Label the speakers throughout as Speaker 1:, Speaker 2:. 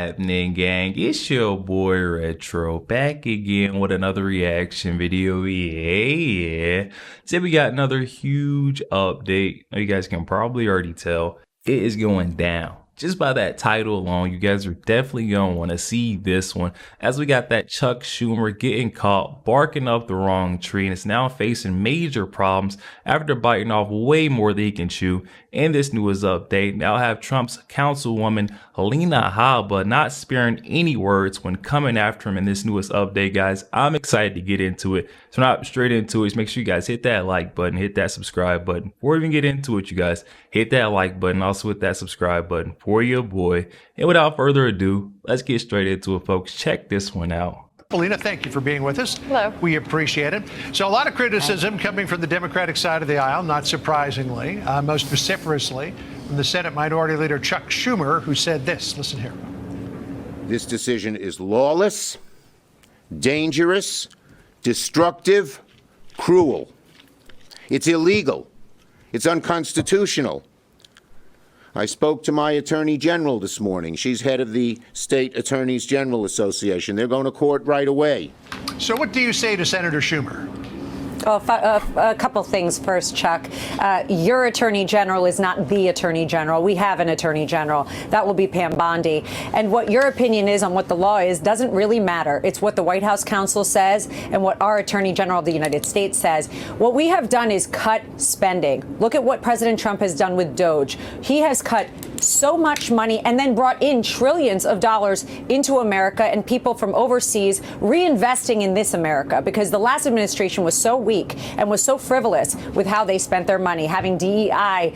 Speaker 1: happening, gang? It's your boy Retro back again with another reaction video. Yeah. Today we got another huge update. You guys can probably already tell it is going down. Just by that title alone, you guys are definitely going to want to see this one, as we got that Chuck Schumer getting caught barking up the wrong tree and is now facing major problems after biting off way more than he can chew. In this newest update, now have Trump's councilwoman Alina Habba not sparing any words when coming after him in this newest update, guys. I'm excited to get into it. So not straight into it, just make sure you guys hit that like button, hit that subscribe button. Before we even get into it, you guys, hit that like button, also hit that subscribe button for your boy. And without further ado, let's get straight into it, folks. Check this one out.
Speaker 2: Alina, thank you for being with us.
Speaker 3: Hello.
Speaker 2: We appreciate it. So a lot of criticism coming from the Democratic side of the aisle, not surprisingly, most vociferously from the Senate Minority Leader Chuck Schumer, who said this. Listen here.
Speaker 4: This decision is lawless, dangerous, destructive, cruel. It's illegal. It's unconstitutional. I spoke to my Attorney General this morning. She's head of the State Attorneys General Association. They're going to court right away.
Speaker 2: So what do you say to Senator Schumer?
Speaker 3: Well, a couple things first, Chuck. Your Attorney General is not the Attorney General. We have an Attorney General. That will be Pam Bondi. And what your opinion is on what the law is doesn't really matter. It's what the White House counsel says and what our Attorney General of the United States says. What we have done is cut spending. Look at what President Trump has done with Doge. He has cut so much money and then brought in trillions of dollars into America, and people from overseas reinvesting in this America, because the last administration was so weak and was so frivolous with how they spent their money, having DEI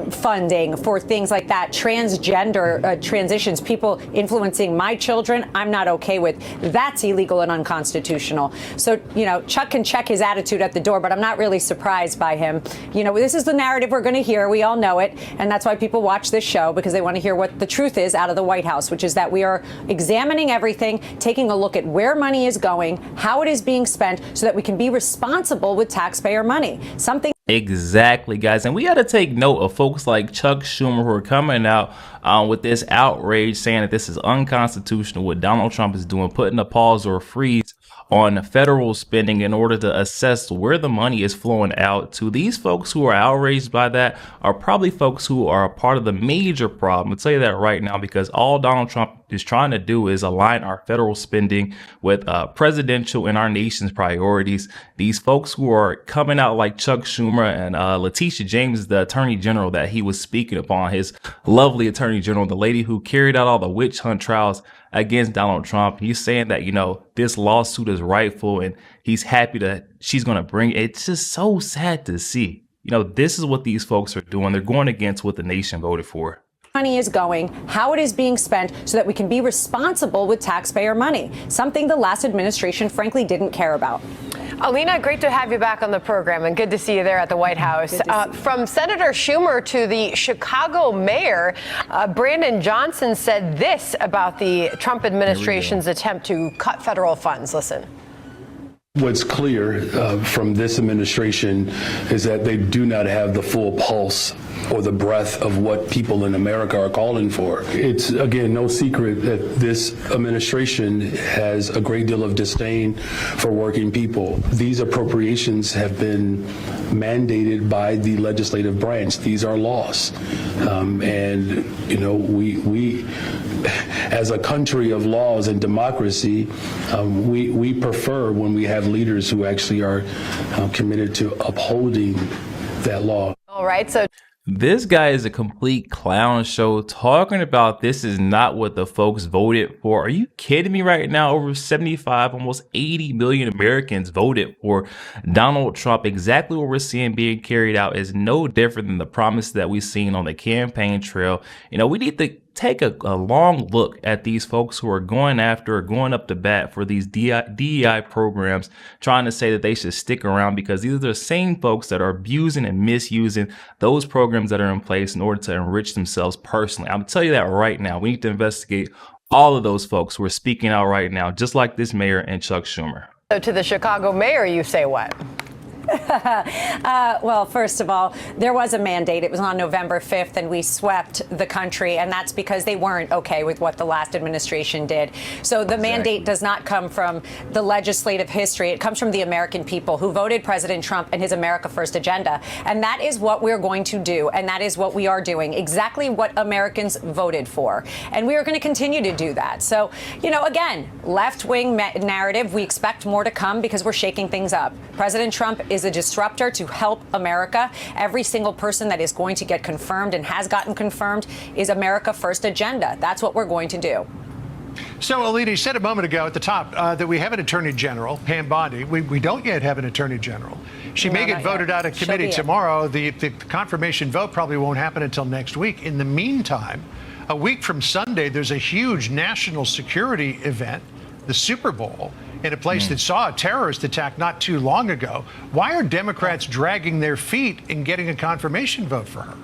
Speaker 3: funding for things like that, transgender transitions, people influencing my children. I'm not okay with. That's illegal and unconstitutional. So, you know, Chuck can check his attitude at the door, but I'm not really surprised by him. You know, this is the narrative we're going to hear. We all know it. And that's why people watch this show, because they want to hear what the truth is out of the White House, which is that we are examining everything, taking a look at where money is going, how it is being spent, so that we can be responsible with taxpayer money. Something
Speaker 1: Exactly, guys. And we got to take note of folks like Chuck Schumer who are coming out with this outrage, saying that this is unconstitutional, what Donald Trump is doing, putting a pause or a freeze on federal spending in order to assess where the money is flowing out to. These folks who are outraged by that are probably folks who are a part of the major problem. I'll tell you that right now, because all Donald Trump is trying to do is align our federal spending with presidential and our nation's priorities. These folks who are coming out like Chuck Schumer and Letitia James, the attorney general that he was speaking upon, his lovely attorney general, the lady who carried out all the witch hunt trials against Donald Trump. He's saying that, you know, this lawsuit is rightful and he's happy that she's going to bring it. It's just so sad to see. You know, this is what these folks are doing. They're going against what the nation voted for.
Speaker 3: Money is going, how it is being spent, so that we can be responsible with taxpayer money, something the last administration frankly didn't care about.
Speaker 5: Alina, great to have you back on the program, and good to see you there at the White House. From Senator Schumer to the Chicago mayor, Brandon Johnson said this about the Trump administration's attempt to cut federal funds. Listen.
Speaker 6: What's clear from this administration is that they do not have the full pulse or the breadth of what people in America are calling for. It's, again, no secret that this administration has a great deal of disdain for working people. These appropriations have been mandated by the legislative branch. These are laws. And, you know, we as a country of laws and democracy, we prefer when we have leaders who actually are committed to upholding that law.
Speaker 5: All right, so
Speaker 1: this guy is a complete clown show, talking about this is not what the folks voted for. Are you kidding me right now? Over 75, almost 80 million Americans voted for Donald Trump. Exactly what we're seeing being carried out is no different than the promise that we've seen on the campaign trail. You know, we need to take a long look at these folks who are going after or going up to bat for these DEI programs, trying to say that they should stick around, because these are the same folks that are abusing and misusing those programs that are in place in order to enrich themselves personally. I'm gonna tell you that right now. We need to investigate all of those folks who are speaking out right now, just like this mayor and Chuck Schumer.
Speaker 5: So to the Chicago mayor, you say what?
Speaker 3: Well, first of all, there was a mandate. It was on November 5th, and we swept the country, and that's because they weren't okay with what the last administration did. So the mandate does not come from the legislative history. It comes from the American people who voted President Trump and his America First agenda. And that is what we're going to do, and that is what we are doing, exactly what Americans voted for. And we are going to continue to do that. So, again, left-wing narrative, we expect more to come because we're shaking things up. President Trump is a disruptor to help America. Every single person that is going to get confirmed and has gotten confirmed is America First agenda. That's what we're going to do.
Speaker 2: So, Alina, you said a moment ago at the top that we have an attorney general, Pam Bondi. We don't yet have an attorney general. She may get voted out of committee tomorrow. The confirmation vote probably won't happen until next week. In the meantime, a week from Sunday, there's a huge national security event, the Super Bowl, in a place that saw a terrorist attack not too long ago. Why are Democrats dragging their feet in getting a confirmation vote for her?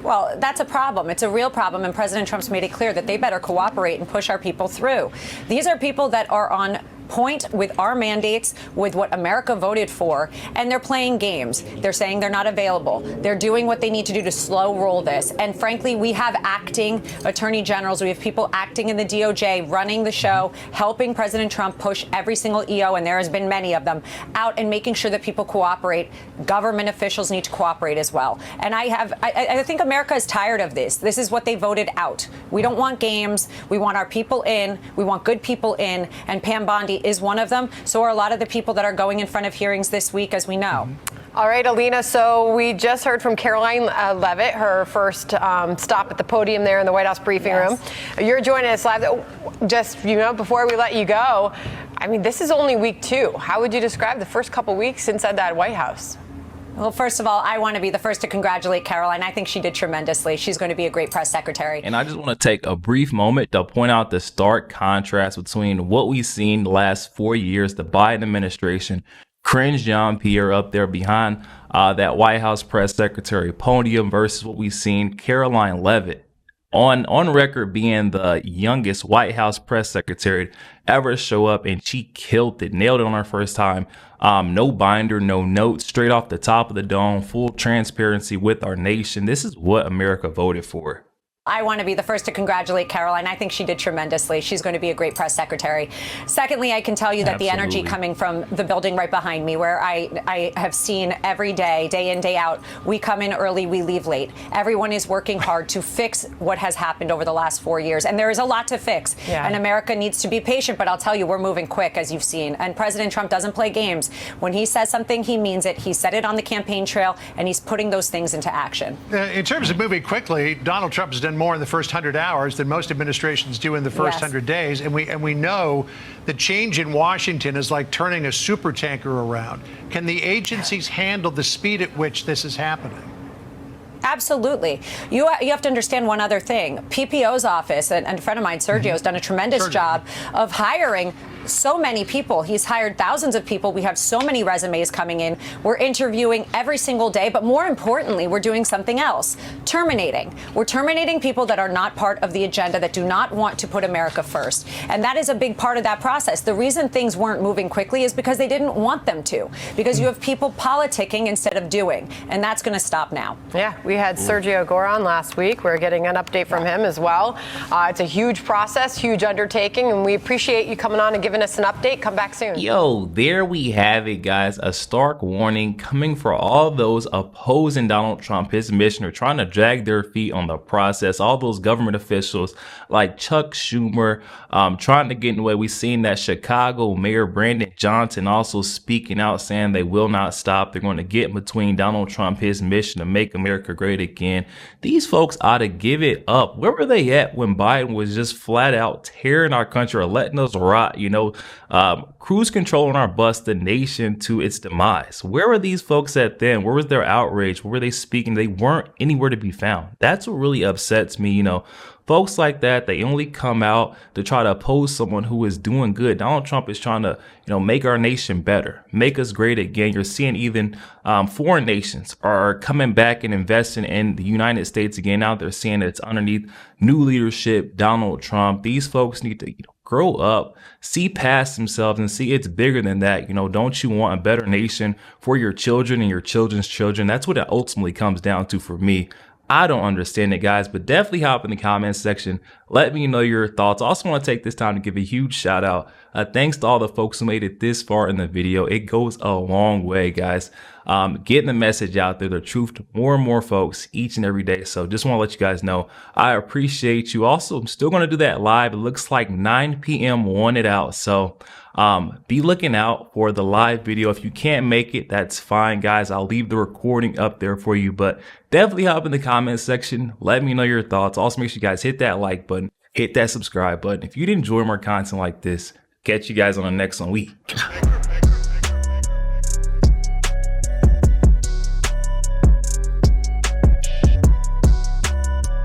Speaker 3: Well, that's a problem. It's a real problem, and President Trump's made it clear that they better cooperate and push our people through. These are people that are on point with our mandates, with what America voted for, and they're playing games. They're saying they're not available. They're doing what they need to do to slow roll this. And frankly, we have acting attorney generals. We have people acting in the DOJ, running the show, helping President Trump push every single EO, and there has been many of them, out and making sure that people cooperate. Government officials need to cooperate as well. And I think America is tired of this. This is what they voted out. We don't want games. We want our people in. We want good people in. And Pam Bondi is one of them. So are a lot of the people that are going in front of hearings this week, as we know.
Speaker 5: All right, Alina, so we just heard from Caroline Leavitt, her first stop at the podium there in the White House briefing room. You're joining us live. Just, before we let you go, I mean, this is only week 2. How would you describe the first couple weeks inside that White House?
Speaker 3: Well, first of all, I want to be the first to congratulate Caroline. I think she did tremendously. She's going to be a great press secretary.
Speaker 1: And I just want to take a brief moment to point out the stark contrast between what we've seen the last 4 years, the Biden administration, cringe Jean-Pierre up there behind that White House press secretary podium, versus what we've seen Caroline Leavitt on record being the youngest White House press secretary ever show up, and she killed it, nailed it on her first time. No binder, no notes, straight off the top of the dome, full transparency with our nation. This is what America voted for.
Speaker 3: I want to be the first to congratulate Caroline. I think she did tremendously. She's going to be a great press secretary. Secondly, I can tell you that the energy coming from the building right behind me, where I have seen every day, day in, day out, we come in early, we leave late. Everyone is working hard to fix what has happened over the last 4 years. And there is a lot to fix. And America needs to be patient. But I'll tell you, we're moving quick, as you've seen. And President Trump doesn't play games. When he says something, he means it. He said it on the campaign trail, and he's putting those things into action.
Speaker 2: In terms of moving quickly, Donald Trump has done more in the first 100 hours than most administrations do in the first 100 days. And we know the change in Washington is like turning a super tanker around. Can the agencies handle the speed at which this is happening?
Speaker 3: Absolutely. You have to understand one other thing. PPO's office, and a friend of mine, Sergio, has done a tremendous job of hiring so many people. He's hired thousands of people. We have so many resumes coming in. We're interviewing every single day. But more importantly, we're doing something else. Terminating. We're terminating people that are not part of the agenda, that do not want to put America first. And that is a big part of that process. The reason things weren't moving quickly is because they didn't want them to. Because you have people politicking instead of doing. And that's going to stop now.
Speaker 5: Yeah, we had Sergio Goran last week. We're getting an update from him as well. It's a huge process, huge undertaking, and we appreciate you coming on and giving us an update. Come back soon.
Speaker 1: Yo, there we have it, guys. A stark warning coming for all those opposing Donald Trump, his mission, or trying to drag their feet on the process. All those government officials like Chuck Schumer trying to get in the way. We've seen that Chicago Mayor Brandon Johnson also speaking out, saying they will not stop. They're going to get in between Donald Trump, his mission to make America great again. These folks ought to give it up. Where were they at when Biden was just flat out tearing our country or letting us rot, cruise control on our bus, the nation to its demise? Where were these folks at then? Where was their outrage? Where were they speaking? They weren't anywhere to be found. That's what really upsets me. Folks like that, they only come out to try to oppose someone who is doing good. Donald Trump is trying to, make our nation better, make us great again. You're seeing even foreign nations are coming back and investing in the United States again. Now they're seeing that it's underneath new leadership, Donald Trump. These folks need to, grow up, see past themselves and see it's bigger than that. You know, don't you want a better nation for your children and your children's children? That's what it ultimately comes down to for me. I don't understand it, guys, but definitely hop in the comments section. Let me know your thoughts. I also want to take this time to give a huge shout out. Thanks to all the folks who made it this far in the video. It goes a long way, guys. Getting the message out there, the truth to more and more folks each and every day. So just want to let you guys know, I appreciate you. Also, I'm still going to do that live. It looks like 9 p.m. wanted out. So be looking out for the live video. If you can't make it, that's fine, guys. I'll leave the recording up there for you, but definitely hop in the comments section. Let me know your thoughts. Also, make sure you guys hit that like button, hit that subscribe button. If you did enjoy more content like this, catch you guys on the next one.